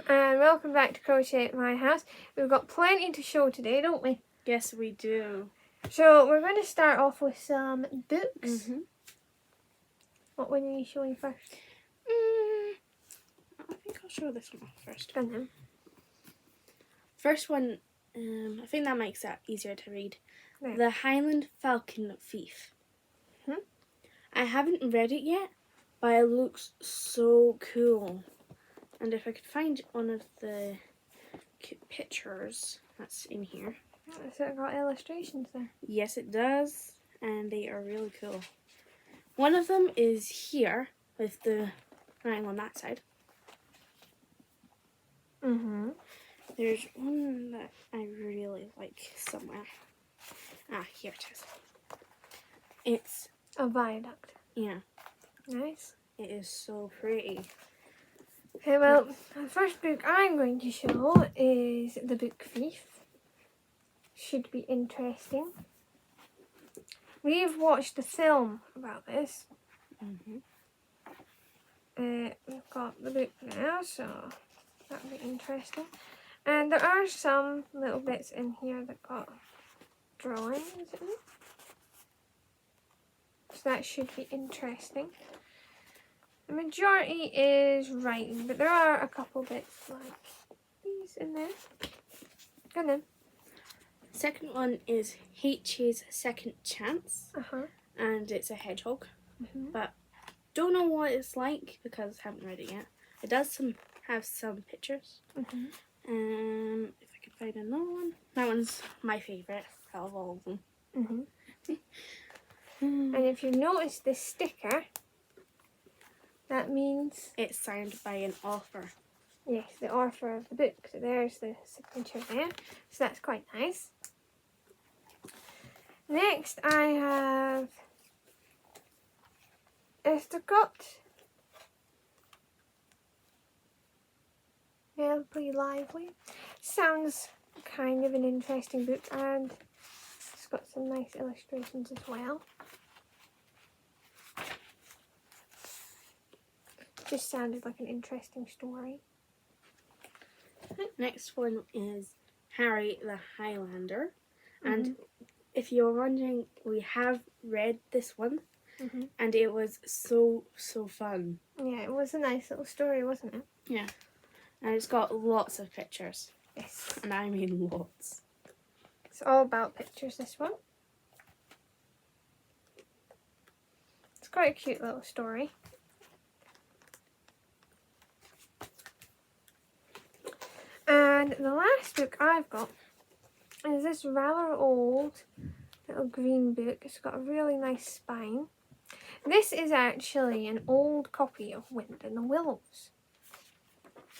and welcome back to Crochet at My House. We've got plenty to show today, don't we? Yes, we do. So we're going to start off with some books. What one are you showing first? I think I'll show this one off first. Go on then. First one, I think that makes that easier to read. Yeah. The Highland Falcon Thief. I haven't read it yet, but it looks so cool. And if I could find one of the pictures that's in here. Has it got illustrations there? Yes, it does, and they are really cool. One of them is here with the triangle on that side. There's one that I really like somewhere. Here it is. It's a viaduct. Yeah. Nice. It is so pretty. Okay, well, the first book I'm going to show is The Book Thief. Should be interesting. We've watched the film about this. We've got the book now, so that'll be interesting. And there are some little bits in here that got drawings in it. So that should be interesting. The majority is writing, but there are a couple bits like these in there. Go on then. Second one is H's Second Chance, and it's a hedgehog, but don't know what it's like because I haven't read it yet. It does have some pictures. If I could find another one, that one's my favourite out of all of them. And if you notice this sticker, that means it's signed by an author. Yes, the author of the book. So there's the signature there. So that's quite nice. Next I have Got. Yeah, pretty lively. Sounds kind of an interesting book, and it's got some nice illustrations as well. Just sounded like an interesting story. Next one is Harry the Highlander, and if you're wondering, we have read this one, and it was so fun. Yeah, it was a nice little story, wasn't it? Yeah, and it's got lots of pictures. Yes, and I mean lots. It's all about pictures, this one. It's quite a cute little story. And the last book I've got is this rather old little green book. It's got a really nice spine. This is actually an old copy of Wind in the Willows.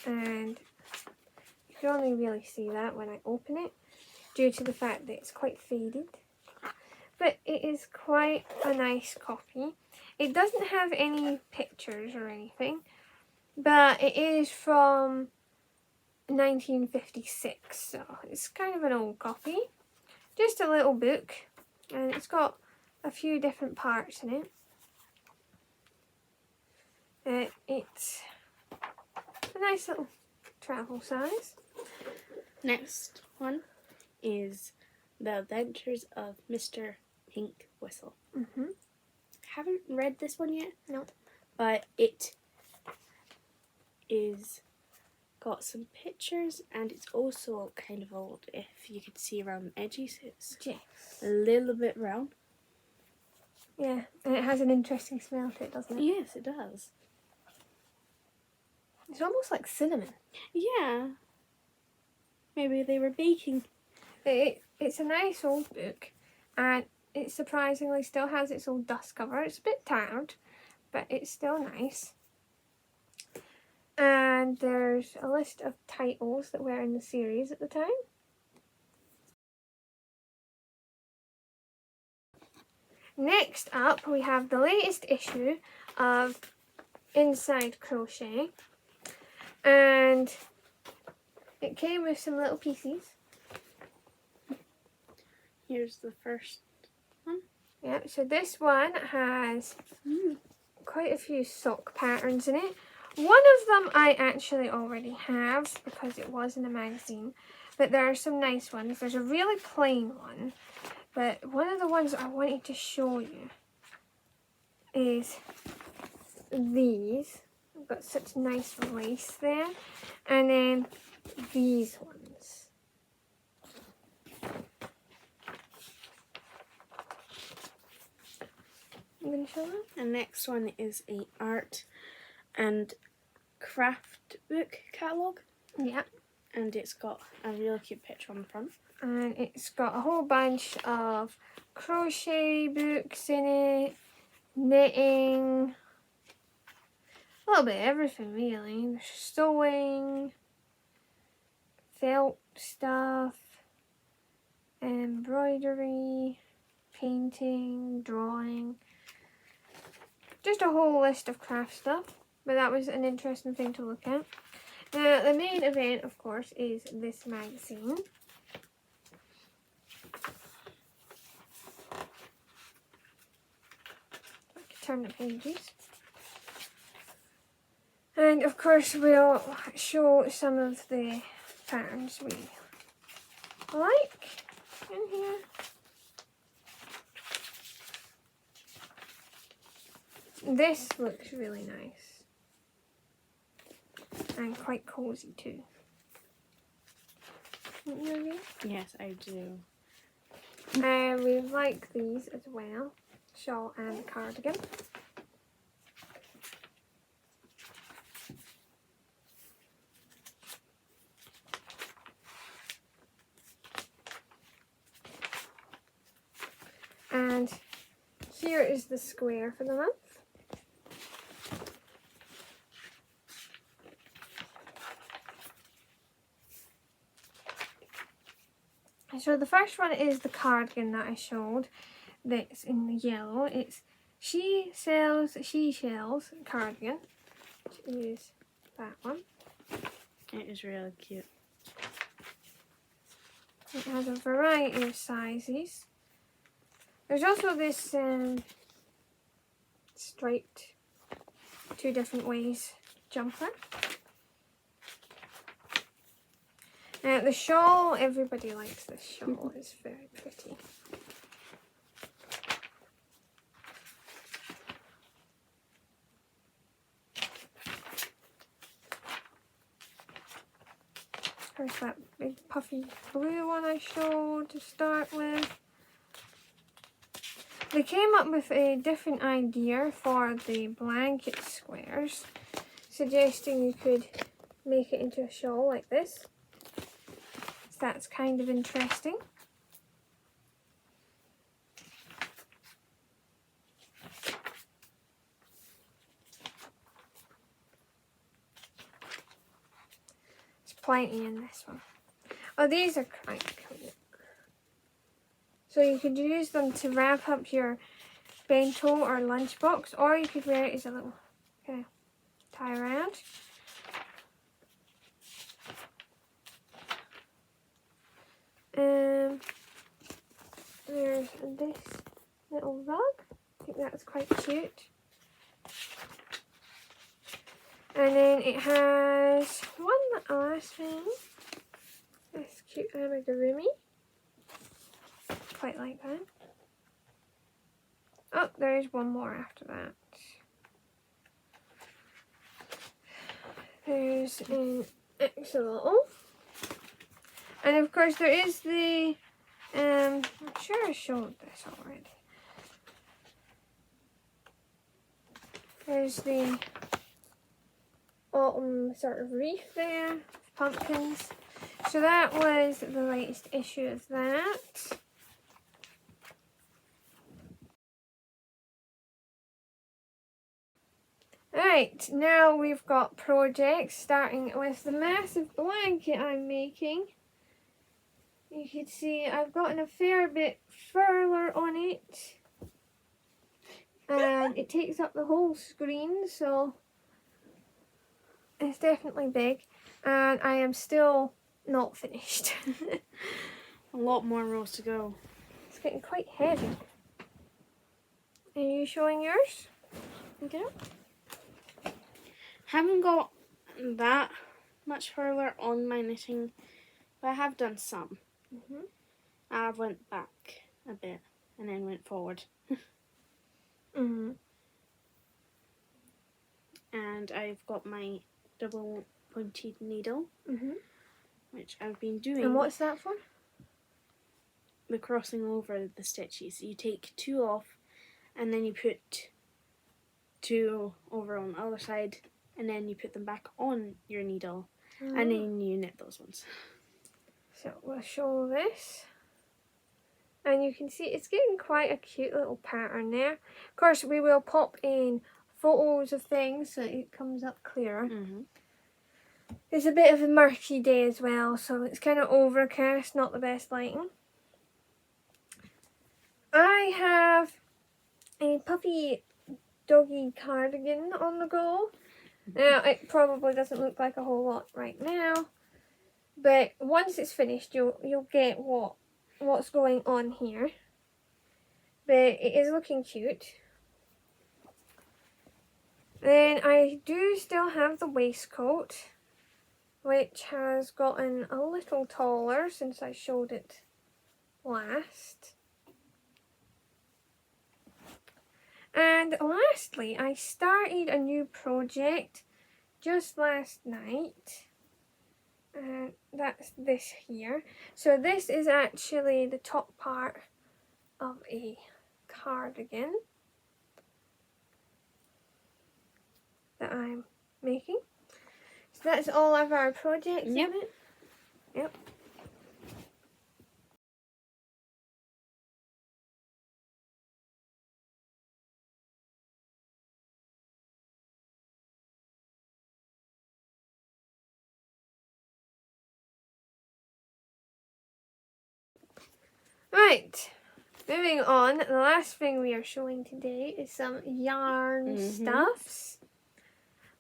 And you can only really see that when I open it, due to the fact that it's quite faded. But it is quite a nice copy. It doesn't have any pictures or anything, but it is from 1956, so it's kind of an old copy. Just a little book, and it's got a few different parts in it. It's a nice little travel size. Next one is The Adventures of Mr. Pink Whistle. Haven't read this one yet. No. But it is got some pictures, and it's also kind of old. If you could see around the edges, it's a little bit round. Yeah, and it has an interesting smell to it, doesn't it? Yes, it does. It's almost like cinnamon. Yeah. Maybe they were baking. It's a nice old book, and it surprisingly still has its old dust cover. It's a bit tattered, but it's still nice. And there's a list of titles that were in the series at the time. Next up, we have the latest issue of Inside Crochet. And it came with some little pieces. Here's the first one. Yeah, so this one has quite a few sock patterns in it. One of them I actually already have because it was in a magazine, but there are some nice ones. There's a really plain one, but one of the ones I wanted to show you is these. I've got such nice lace there, and then these ones. I'm going to show them. The next one is a art and craft book catalogue. Yeah. And it's got a really cute picture on the front. And it's got a whole bunch of crochet books in it, knitting, a little bit of everything really. There's sewing, felt stuff, embroidery, painting, drawing. Just a whole list of craft stuff, but that was an interesting thing to look at. Now, the main event, of course, is this magazine. I can turn the pages. And, of course, we'll show some of the patterns we like in here. This looks really nice and quite cozy too. Don't you agree? Yes, I do. We like these as well, shawl and cardigan. And here is the square for the month. So the first one is the cardigan that I showed that's in the yellow. It's She Sells Seashells cardigan, which is that one. It is really cute. It has a variety of sizes. There's also this striped 2 different ways jumper. The shawl, everybody likes this shawl. It's very pretty. There's that big puffy blue one I showed to start with. They came up with a different idea for the blanket squares, suggesting you could make it into a shawl like this. So that's kind of interesting. There's plenty in this one. Oh, these are quite cool. So you could use them to wrap up your bento or lunchbox, or you could wear it as a little kind of tie around. There's this little rug. I think that's quite cute. And then it has one last thing. This cute amigurumi. Quite like that. Oh, there is one more after that. There's an axolotl. And of course there is the, I'm sure I showed this already. There's the autumn sort of wreath there, pumpkins. So that was the latest issue of that. Alright, now we've got projects, starting with the massive blanket I'm making. You can see I've gotten a fair bit further on it. And it takes up the whole screen, so it's definitely big. And I am still not finished. A lot more rows to go. It's getting quite heavy. Are you showing yours? Okay. Haven't got that much further on my knitting, but I have done some. I went back a bit and then went forward. And I've got my double pointed needle, which I've been doing. And what's that for? The crossing over the stitches. You take 2 off, and then you put 2 over on the other side, and then you put them back on your needle, and then you knit those ones. So we'll show this. And you can see it's getting quite a cute little pattern there. Of course, we will pop in photos of things so it comes up clearer. It's a bit of a murky day as well, so it's kind of overcast, not the best lighting. I have a puffy doggy cardigan on the go. Now, it probably doesn't look like a whole lot right now, but once it's finished, you'll get what's going on here. But it is looking cute. Then I do still have the waistcoat, which has gotten a little taller since I showed it last. And lastly, I started a new project just last night. And that's this here. So this is actually the top part of a cardigan that I'm making. So that's all of our projects in it. Yep. Right, moving on, the last thing we are showing today is some yarn stuffs.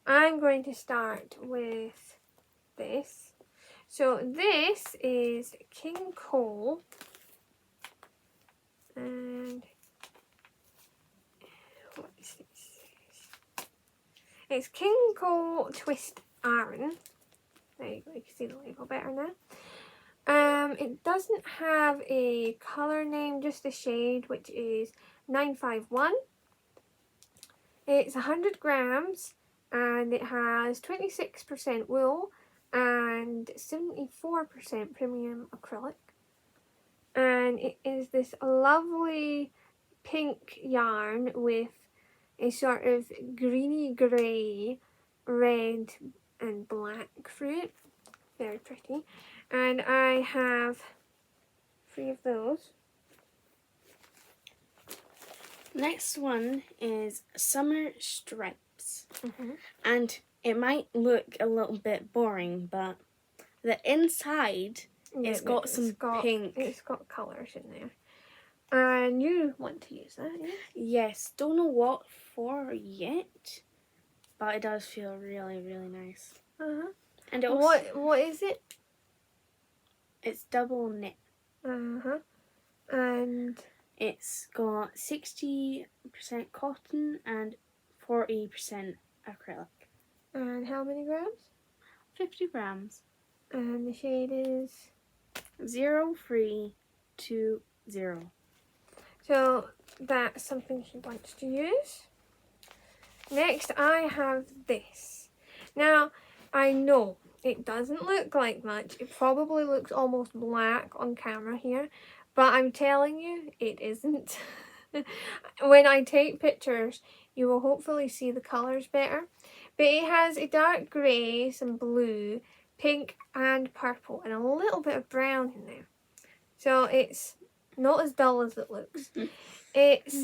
I'm going to start with this. So this is King Cole, and what is this? It's King Cole Twist Iron. There you go, you can see the label better now. It doesn't have a colour name, just a shade, which is 951. It's 100 grams and it has 26% wool and 74% premium acrylic. And it is this lovely pink yarn with a sort of greeny grey, red and black fruit. Very pretty. And I have 3 of those. Next one is Summer Stripes. And it might look a little bit boring, but the inside it's got some pink. It's got colours in there. And you want to use that, yeah? Yes, don't know what for yet, but it does feel really, really nice. And it also, what is it? It's double knit. And it's got 60% cotton and 40% acrylic. And how many grams? 50 grams. And the shade is 0320. So that's something she wants to use. Next, I have this. Now, I know it doesn't look like much. It probably looks almost black on camera here, but I'm telling you, it isn't. When I take pictures, you will hopefully see the colours better. But it has a dark grey, some blue, pink and purple, and a little bit of brown in there. So it's not as dull as it looks. It's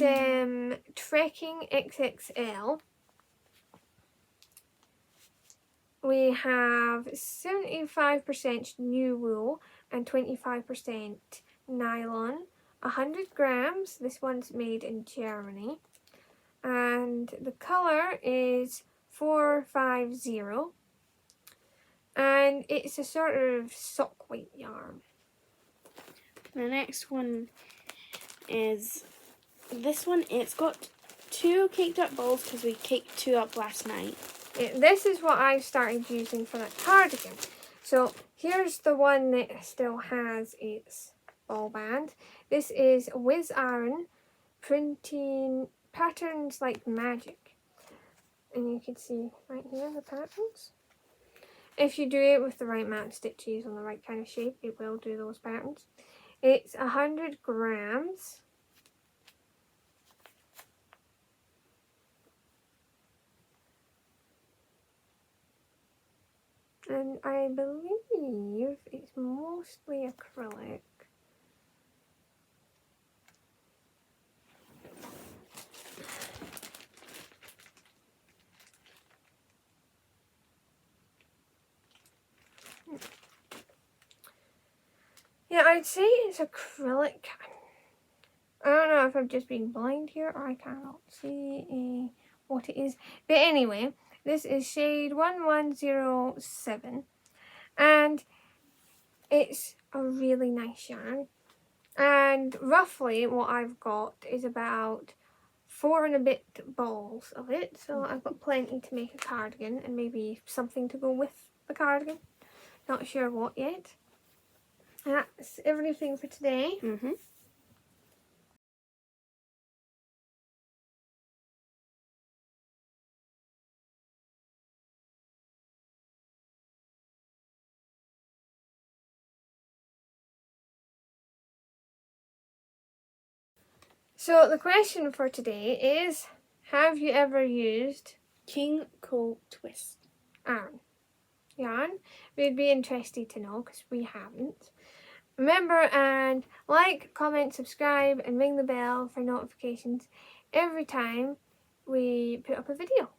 Trekking XXL. We have 75% new wool and 25% nylon. 100 grams. This one's made in Germany. And the colour is 450. And it's a sort of sock weight yarn. The next one is this one. It's got 2 caked up balls because we caked 2 up last night. This is what I started using for that cardigan. So here's the one that still has its ball band. This is Wiz Iron printing patterns like magic. And you can see right here the patterns. If you do it with the right amount of stitches on the right kind of shape, it will do those patterns. It's 100 grams. And I believe it's mostly acrylic. Yeah, I'd say it's acrylic. I don't know if I'm just being blind here or I cannot see what it is. But anyway, this is shade 1107. And it's a really nice yarn. And roughly what I've got is about 4 and a bit balls of it. So I've got plenty to make a cardigan and maybe something to go with the cardigan. Not sure what yet. That's everything for today. So the question for today is, have you ever used King Cole Twist yarn? We'd be interested to know because we haven't. Remember, and like, comment, subscribe and ring the bell for notifications every time we put up a video.